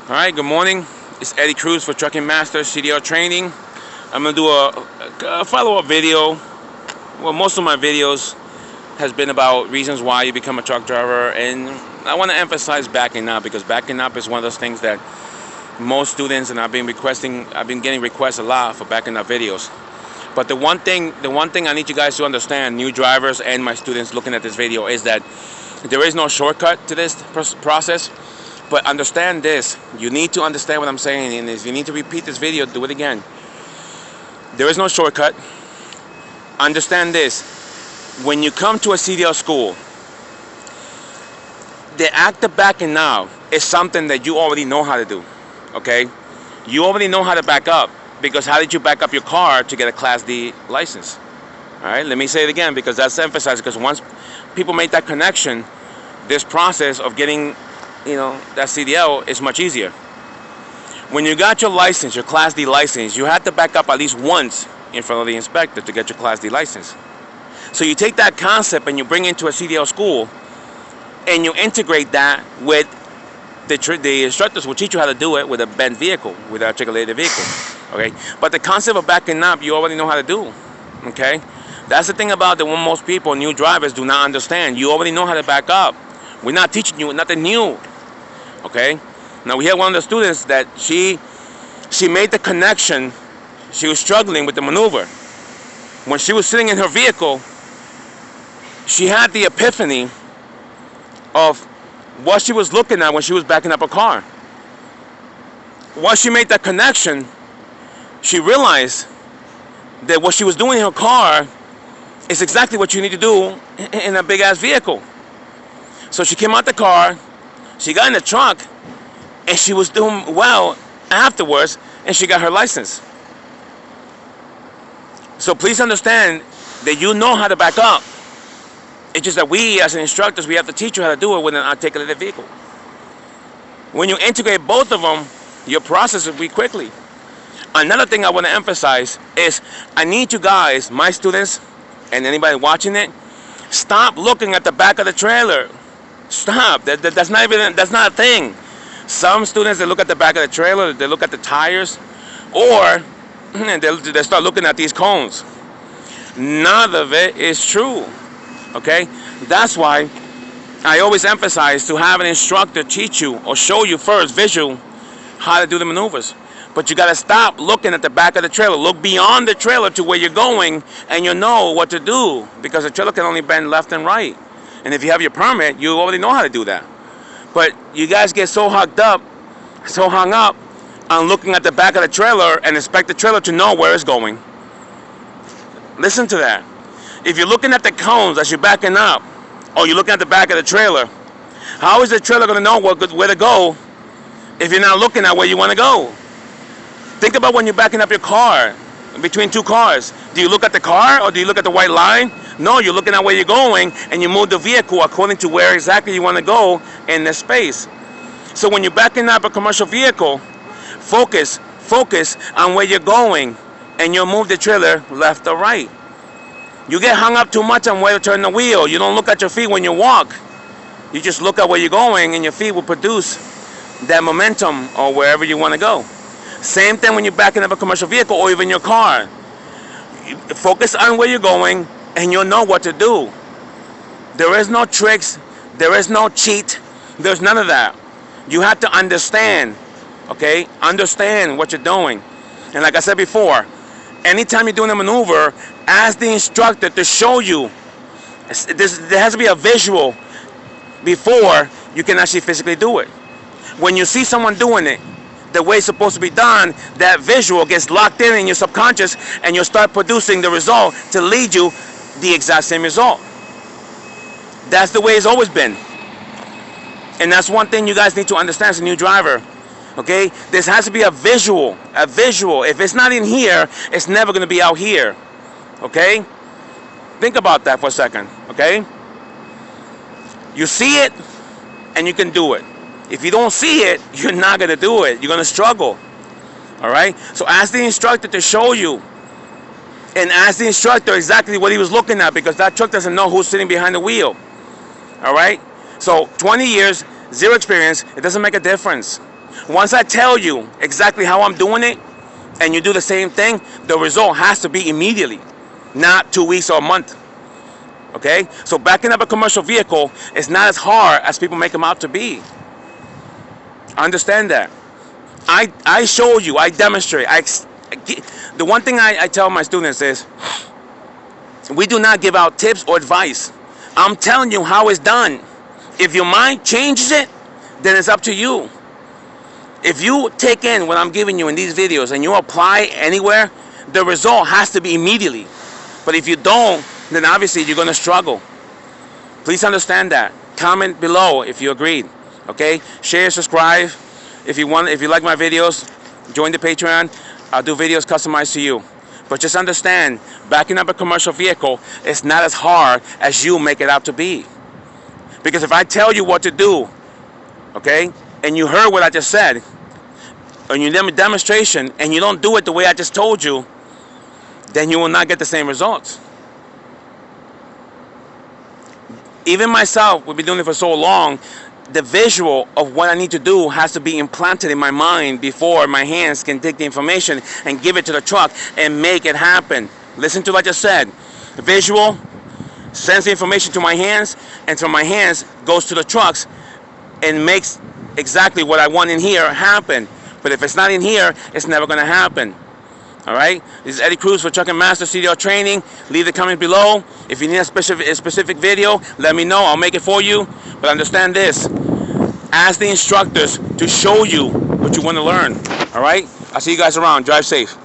Alright, good morning. It's Eddie Cruz for Trucking Master CDL Training. I'm going to do a follow-up video. Well, most of my videos has been about reasons why you become a truck driver, and I want to emphasize backing up, because backing up is one of those things that most students, and I've been getting requests a lot for backing up videos. But the one thing I need you guys to understand, new drivers and my students looking at this video, is that there is no shortcut to this process. But understand this. You need to understand what I'm saying, and if you need to repeat this video, do it again. There is no shortcut. Understand this. When you come to a CDL school, the act of backing up is something that you already know how to do. Okay? You already know how to back up, because how did you back up your car to get a Class D license? Alright, let me say it again, because that's emphasized, because once people make that connection, this process of getting that CDL is much easier. When you got your license, your Class D license, you had to back up at least once in front of the inspector to get your Class D license. So you take that concept and you bring it into a CDL school, and you integrate that with the instructors will teach you how to do it with a bent vehicle, with an articulated vehicle. Okay, but the concept of backing up, you already know how to do. Okay, that's the thing about what most people, new drivers, do not understand. You already know how to back up. We're not teaching you nothing new. Okay, now we had one of the students that she made the connection. She was struggling with the maneuver. When she was sitting in her vehicle, she had the epiphany of what she was looking at when she was backing up her car. Once she made that connection, she realized that what she was doing in her car is exactly what you need to do in a big ass vehicle. So she came out the car, she got in the truck, and she was doing well afterwards, and she got her license. So please understand that you know how to back up. It's just that we, as instructors, we have to teach you how to do it with an articulated vehicle. When you integrate both of them, your process will be quickly. Another thing I want to emphasize is I need you guys, my students, and anybody watching it, stop looking at the back of the trailer. Stop. That's not a thing. Some students, they look at the back of the trailer, they look at the tires, or they start looking at these cones. None of it is true. Okay? That's why I always emphasize to have an instructor teach you or show you first, visual, how to do the maneuvers. But you got to stop looking at the back of the trailer. Look beyond the trailer to where you're going, and you know what to do, because the trailer can only bend left and right. And if you have your permit, you already know how to do that. But you guys get so hung up on looking at the back of the trailer and expect the trailer to know where it's going. Listen to that. If you're looking at the cones as you're backing up, or you're looking at the back of the trailer, how is the trailer going to know where to go if you're not looking at where you want to go? Think about when you're backing up your car, between two cars. Do you look at the car, or do you look at the white line? No, you're looking at where you're going, and you move the vehicle according to where exactly you want to go in the space. So when you're backing up a commercial vehicle, focus on where you're going, and you'll move the trailer left or right. You get hung up too much on where to turn the wheel. You don't look at your feet when you walk. You just look at where you're going, and your feet will produce that momentum or wherever you want to go. Same thing when you're backing up a commercial vehicle or even your car. Focus on where you're going, and you'll know what to do. There is no tricks. There is no cheat. There's none of that. You have to understand, okay? Understand what you're doing. And like I said before, anytime you're doing a maneuver, ask the instructor to show you. There has to be a visual before you can actually physically do it. When you see someone doing it the way it's supposed to be done, that visual gets locked in your subconscious, and you'll start producing the result to lead you the exact same result. That's the way it's always been. And that's one thing you guys need to understand as a new driver. Okay? This has to be a visual. A visual. If it's not in here, it's never going to be out here. Okay? Think about that for a second. Okay? You see it, and you can do it. If you don't see it, you're not going to do it. You're going to struggle. All right? So ask the instructor to show you. And ask the instructor exactly what he was looking at, because that truck doesn't know who's sitting behind the wheel. All right? So 20 years, zero experience, it doesn't make a difference. Once I tell you exactly how I'm doing it, and you do the same thing, the result has to be immediately, not 2 weeks or a month. Okay? So backing up a commercial vehicle is not as hard as people make them out to be. Understand that. I show you, I demonstrate. The one thing I tell my students is, we do not give out tips or advice. I'm telling you how it's done. If your mind changes it, then it's up to you. If you take in what I'm giving you in these videos and you apply anywhere, the result has to be immediately. But if you don't, then obviously you're going to struggle. Please understand that. Comment below if you agreed. Okay? Share, subscribe. If you like my videos, join the Patreon. I'll do videos customized to you. But just understand, backing up a commercial vehicle is not as hard as you make it out to be. Because if I tell you what to do, okay, and you heard what I just said, and you did a demonstration, and you don't do it the way I just told you, then you will not get the same results. Even myself, we've been doing it for so long, the visual of what I need to do has to be implanted in my mind before my hands can take the information and give it to the truck and make it happen. Listen to what I just said. The visual sends the information to my hands, and from my hands goes to the trucks and makes exactly what I want in here happen. But if it's not in here, it's never going to happen. All right? This is Eddie Cruz for Trucking Master CDL Training. Leave the comment below. If you need a specific video, let me know. I'll make it for you. But understand this. Ask the instructors to show you what you want to learn. All right? I'll see you guys around. Drive safe.